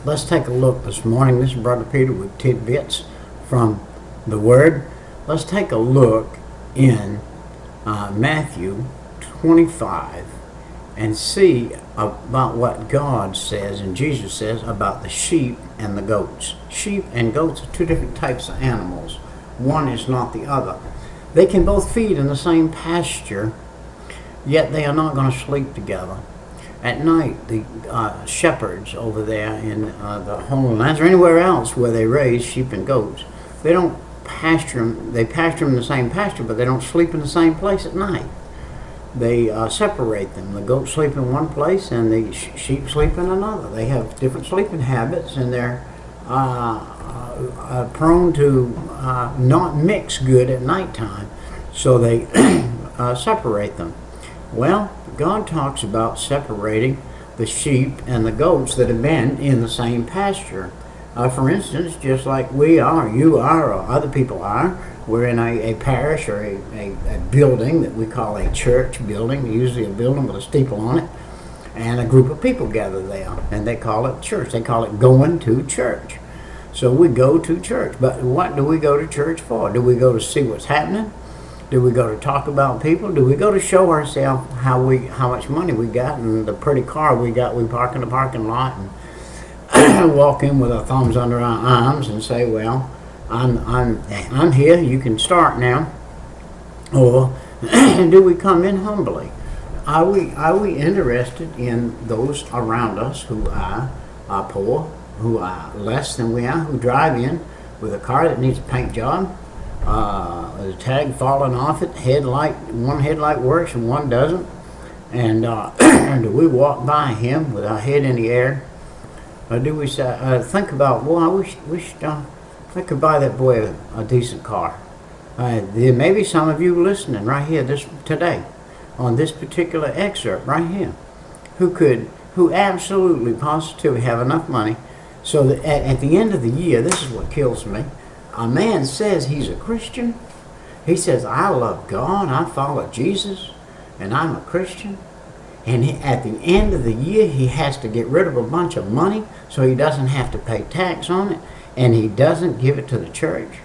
Let's take a look this morning. This is Brother Peter with tidbits from the Word. Let's take a look in Matthew 25 and see about what God says and Jesus says about the sheep and the goats. Sheep and goats are two different types of animals. One is not the other. They can both feed in the same pasture, yet they are not going to sleep together. At night, the shepherds over there in the Holy Lands or anywhere else where they raise sheep and goats, they don't pasture them. They pasture them in the same pasture, but they don't sleep in the same place at night. They separate them. The goats sleep in one place and the sheep sleep in another. They have different sleeping habits, and they're prone to not mix good at nighttime, so they separate them. Well, God talks about separating the sheep and the goats that have been in the same pasture. For instance, just like we are, you are, or other people are, we're in a parish or a building that we call a church building, usually a building with a steeple on it, and a group of people gather there, and they call it church. They call it going to church. So we go to church. But what do we go to church for? Do we go to see what's happening? Do we go to talk about people? Do we go to show ourselves how much money we got and the pretty car we got? We park in the parking lot and walk in with our thumbs under our arms and say, "Well, I'm here. You can start now." Or do we come in humbly? Are we interested in those around us who are poor, who are less than we are, who drive in with a car that needs a paint job? The tag falling off it, one headlight works and one doesn't, and do we walk by him with our head in the air, or do we think about, well, I wish I could buy that boy a decent car? There may be some of you listening right here today on this particular excerpt right here who absolutely positively have enough money so that at the end of the year, this is what kills me. A man says he's a Christian. He says, "I love God, I follow Jesus, and I'm a Christian." And at the end of the year, he has to get rid of a bunch of money so he doesn't have to pay tax on it, and he doesn't give it to the church.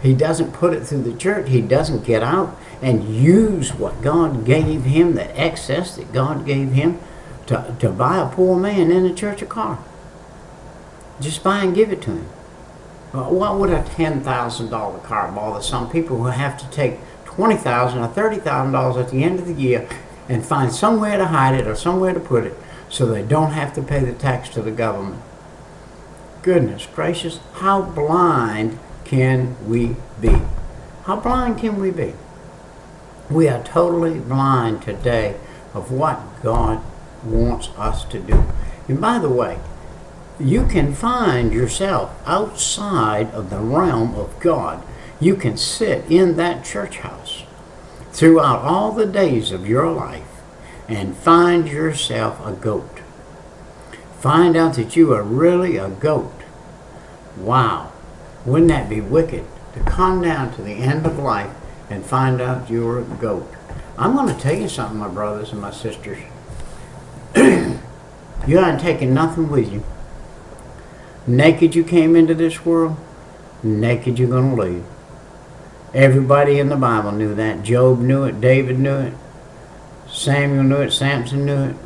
He doesn't put it through the church. He doesn't get out and use what God gave him, the excess that God gave him, to buy a poor man in the church a car. Just buy and give it to him. What would a $10,000 car bother some people who have to take $20,000 or $30,000 at the end of the year and find somewhere to hide it or somewhere to put it so they don't have to pay the tax to the government? Goodness gracious, how blind can we be? How blind can we be? We are totally blind today of what God wants us to do. And by the way, you can find yourself outside of the realm of God. You can sit in that church house throughout all the days of your life and find yourself a goat. Find out that you are really a goat. Wow, wouldn't that be wicked to come down to the end of life and find out you're a goat? I'm going to tell you something, my brothers and my sisters. You aren't taking nothing with you. Naked you came into this world, naked you're going to leave. Everybody in the Bible knew that. Job knew it, David knew it, Samuel knew it, Samson knew it.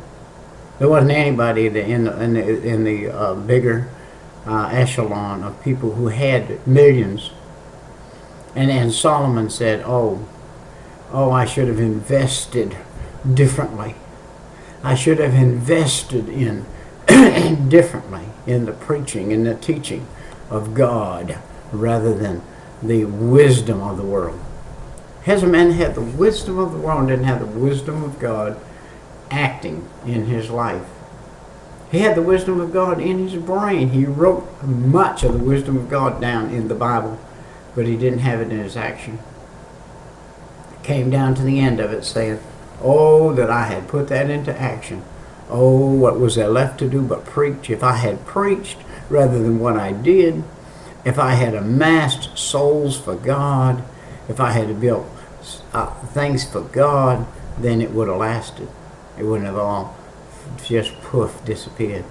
There wasn't anybody in the bigger echelon of people who had millions. And Solomon said, oh, I should have invested differently. I should have invested in differently in the preaching and the teaching of God rather than the wisdom of the world. Hezekiah had the wisdom of the world and didn't have the wisdom of God acting in his life. He had the wisdom of God in his brain. He wrote much of the wisdom of God down in the Bible, but he didn't have it in his action. Came down to the end of it saying, "Oh, that I had put that into action. Oh, what was there left to do but preach? If I had preached rather than what I did, if I had amassed souls for God, if I had built things for God, then it would have lasted. It wouldn't have all just poof, disappeared."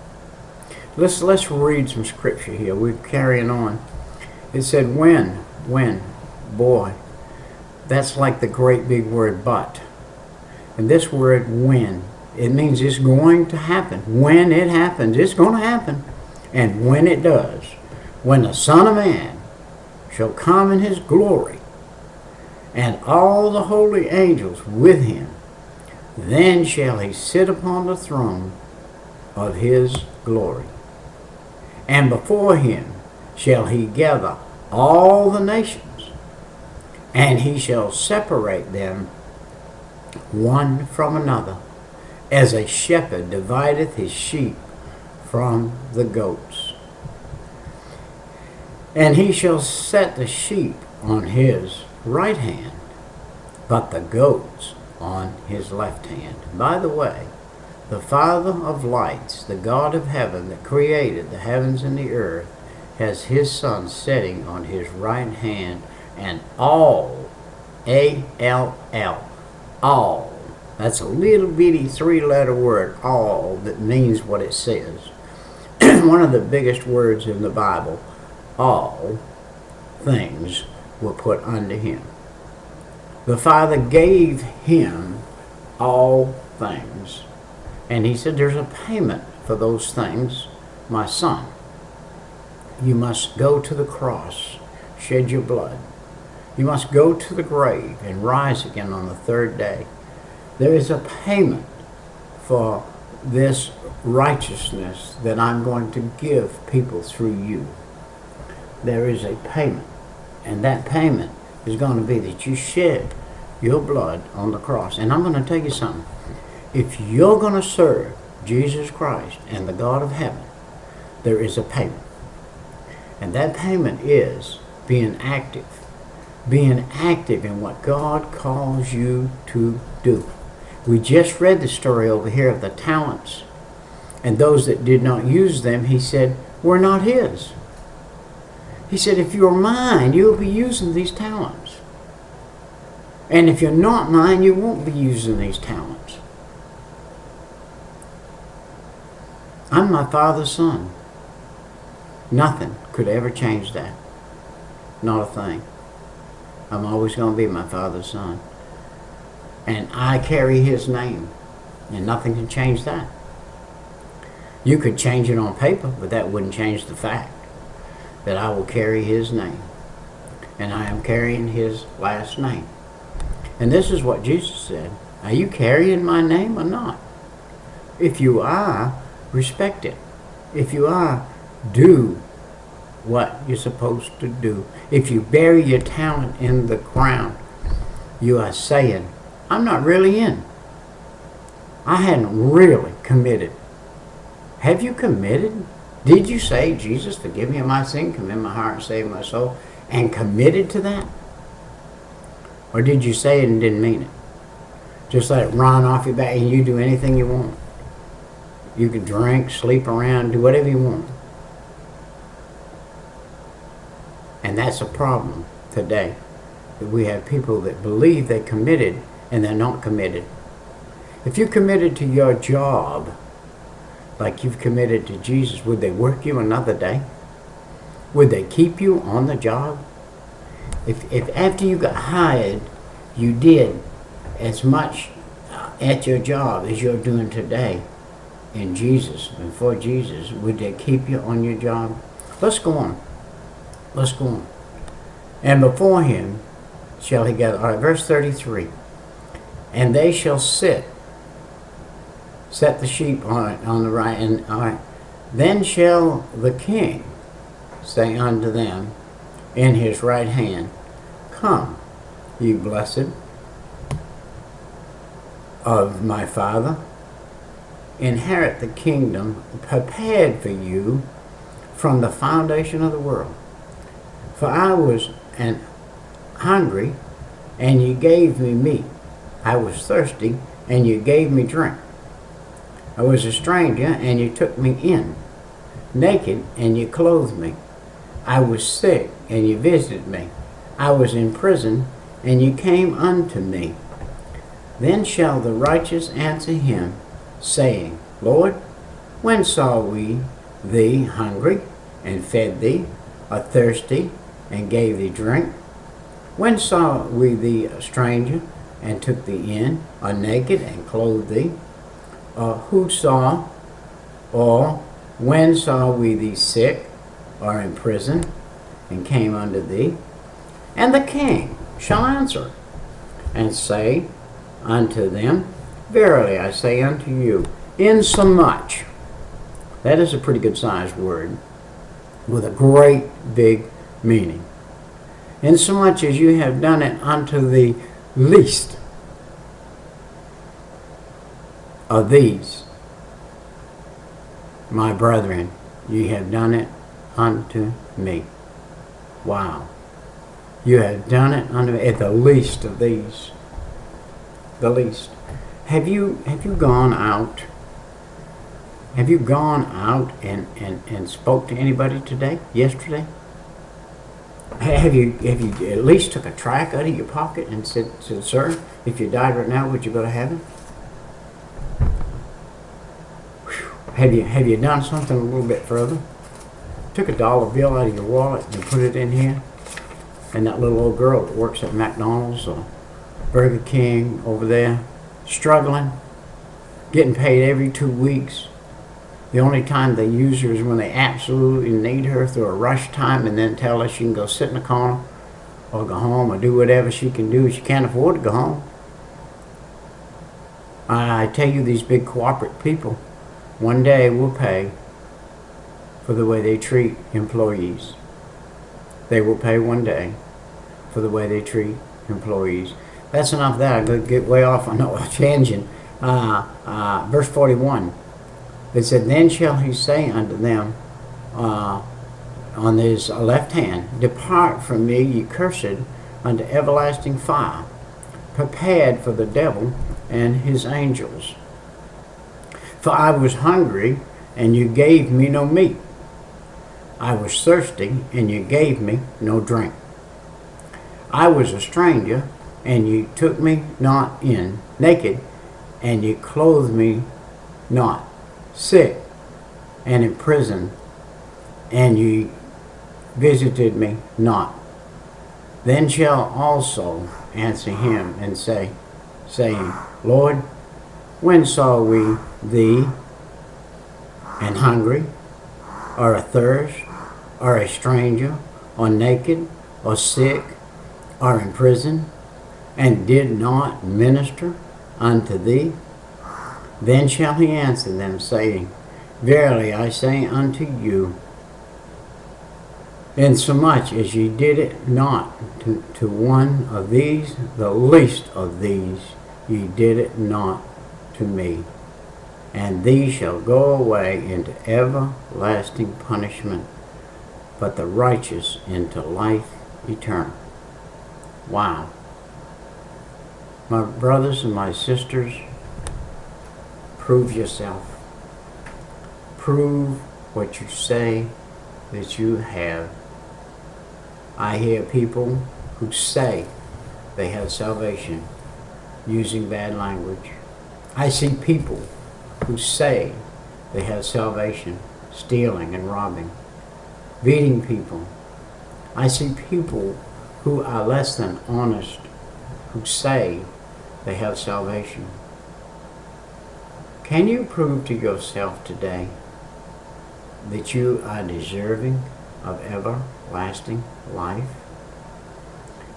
Let's read some scripture here. We're carrying on. It said, when, boy, that's like the great big word but. And this word when, it means it's going to happen. When it happens, it's going to happen. And when it does, when the Son of Man shall come in his glory, and all the holy angels with him, then shall he sit upon the throne of his glory. And before him shall he gather all the nations, and he shall separate them one from another, as a shepherd divideth his sheep from the goats. And he shall set the sheep on his right hand, but the goats on his left hand. By the way, the Father of lights, the God of heaven that created the heavens and the earth, has his Son sitting on his right hand, and all, A-L-L, all, that's a little bitty three-letter word, all, that means what it says. One of the biggest words in the Bible, all things were put unto him. The Father gave him all things. And he said, there's a payment for those things, my son. You must go to the cross, shed your blood. You must go to the grave and rise again on the third day. There is a payment for this righteousness that I'm going to give people through you. There is a payment. And that payment is going to be that you shed your blood on the cross. And I'm going to tell you something. If you're going to serve Jesus Christ and the God of heaven, there is a payment. And that payment is being active. Being active in what God calls you to do. We just read the story over here of the talents. And those that did not use them, he said, were not his. He said, if you're mine, you'll be using these talents. And if you're not mine, you won't be using these talents. I'm my Father's son. Nothing could ever change that. Not a thing. I'm always going to be my Father's son. And I carry his name. And nothing can change that. You could change it on paper, but that wouldn't change the fact that I will carry his name. And I am carrying his last name. And this is what Jesus said. Are you carrying my name or not? If you are, respect it. If you are, do what you're supposed to do. If you bury your talent in the ground, you are saying, I'm not really in. I hadn't really committed. Have you committed? Did you say, Jesus, forgive me of my sin, come in my heart and save my soul, and committed to that? Or did you say it and didn't mean it? Just let it run off your back and you do anything you want. You can drink, sleep around, do whatever you want. And that's a problem today. That we have people that believe they committed and they're not committed. If you committed to your job like you've committed to Jesus, would they work you another day? Would they keep you on the job? If after you got hired, you did as much at your job as you're doing today in Jesus, before Jesus, would they keep you on your job? Let's go on. Let's go on. And before him shall he gather. All right, verse 33. And they shall set the sheep on the right. And all right, then shall the king say unto them in his right hand, Come, ye blessed of my Father, inherit the kingdom prepared for you from the foundation of the world. For I was hungry, and you gave me meat. I was thirsty, and you gave me drink. I was a stranger, and you took me in. Naked, and you clothed me. I was sick, and you visited me. I was in prison, and you came unto me. Then shall the righteous answer him, saying, Lord, when saw we thee hungry, and fed thee, or thirsty, and gave thee drink? When saw we thee a stranger, and took thee in, or naked, and clothed thee? Who saw, or when saw we thee sick, or in prison, and came unto thee? And the king shall answer, and say unto them, Verily I say unto you, insomuch, that is a pretty good sized word, with a great big meaning. Insomuch as you have done it unto the least of these, my brethren, ye have done it unto me. Wow. You have done it unto me, at the least of these. The least. Have you gone out? Have you gone out and spoke to anybody today, yesterday? Have you at least took a tract out of your pocket and said, sir, if you died right now, would you go to heaven? Whew. Have you done something a little bit further? Took a dollar bill out of your wallet and put it in here? And that little old girl that works at McDonald's or Burger King over there, struggling, getting paid every 2 weeks. The only time they use her is when they absolutely need her through a rush time, and then tell her she can go sit in the corner or go home or do whatever she can do. She can't afford to go home. I tell you, these big corporate people one day will pay for the way they treat employees. They will pay one day for the way they treat employees. That's enough of that. I'm going to get way off on a tangent. Verse 41. It said, Then shall he say unto them on his left hand, Depart from me, ye cursed, unto everlasting fire, prepared for the devil and his angels. For I was hungry, and you gave me no meat. I was thirsty, and you gave me no drink. I was a stranger, and you took me not in, naked, and you clothed me not, sick, and in prison, and you visited me not. Then shall also answer him and say, saying, Lord, when saw we thee and hungry, or athirst, or a stranger, or naked, or sick, or in prison, and did not minister unto thee? Then shall he answer them, saying, Verily I say unto you, insomuch as ye did it not to one of these, the least of these, ye did it not to me. And these shall go away into everlasting punishment, but the righteous into life eternal. Wow. My brothers and my sisters, prove yourself. Prove what you say that you have. I hear people who say they have salvation using bad language. I see people who say they have salvation stealing and robbing, beating people. I see people who are less than honest who say they have salvation. Can you prove to yourself today that you are deserving of everlasting life?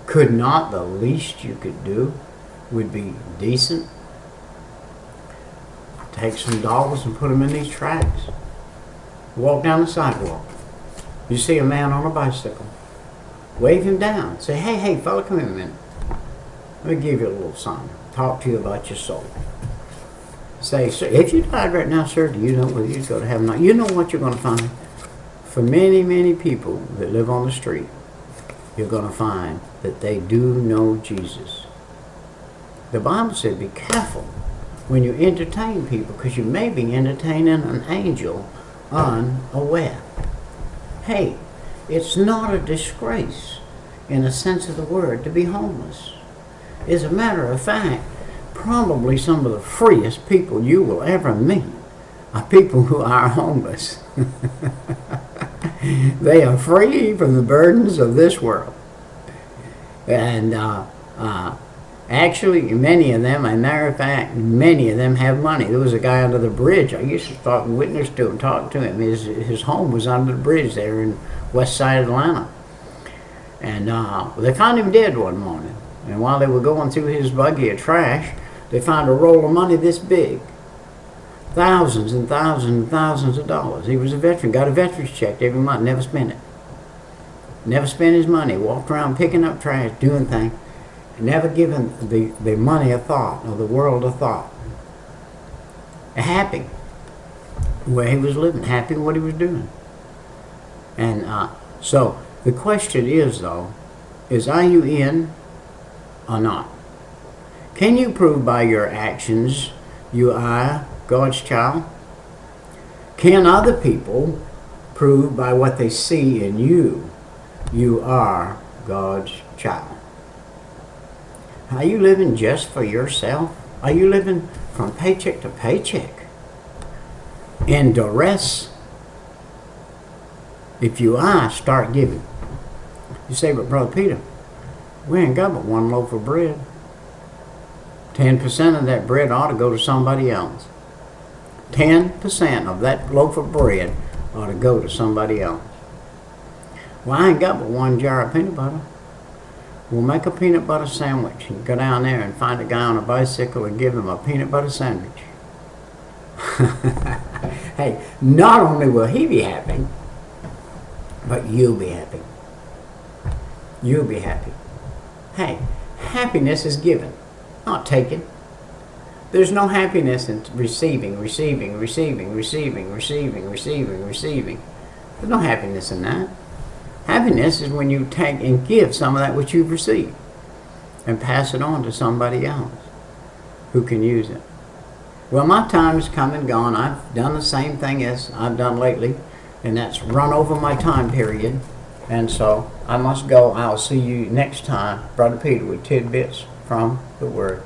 Could not the least you could do would be decent? Take some dollars and put them in these tracts. Walk down the sidewalk. You see a man on a bicycle. Wave him down. Say, hey, fella, come here a minute. Let me give you a little something. Talk to you about your soul. Say, sir, if you died right now, sir, do you know whether you'd go to heaven or not? You know what you're going to find? For many, many people that live on the street, you're going to find that they do know Jesus. The Bible said, be careful when you entertain people, because you may be entertaining an angel unaware. Hey, it's not a disgrace in the sense of the word to be homeless. As a matter of fact, probably some of the freest people you will ever meet are people who are homeless. They are free from the burdens of this world. And actually, many of them, as a matter of fact, many of them have money. There was a guy under the bridge. I used to talk, witness to him, talk to him. His home was under the bridge there in west side of Atlanta. And they found him dead one morning. And while they were going through his buggy of trash, they found a roll of money this big. Thousands and thousands and thousands of dollars. He was a veteran, got a veteran's check every month, never spent it. Never spent his money, walked around picking up trash, doing things, never given the money a thought, or the world a thought. Happy where he was living, happy what he was doing. And so the question is, though, is are you in or not? Can you prove by your actions you are God's child? Can other people prove by what they see in you you are God's child? Are you living just for yourself? Are you living from paycheck to paycheck in duress? If you are, start giving. You say, but Brother Peter, we ain't got but one loaf of bread. 10% of that bread ought to go to somebody else. 10% of that loaf of bread ought to go to somebody else. Well, I ain't got but one jar of peanut butter. We'll make a peanut butter sandwich and go down there and find a guy on a bicycle and give him a peanut butter sandwich. Hey, not only will he be happy, but you'll be happy. You'll be happy. Hey, happiness is given, not taken. There's no happiness in receiving. There's no happiness in that. Happiness is when you take and give some of that which you've received and pass it on to somebody else who can use it. Well, my time has come and gone. I've done the same thing as I've done lately, and that's run over my time period. And so I must go. I'll see you next time, Brother Peter, with tidbits from the Word.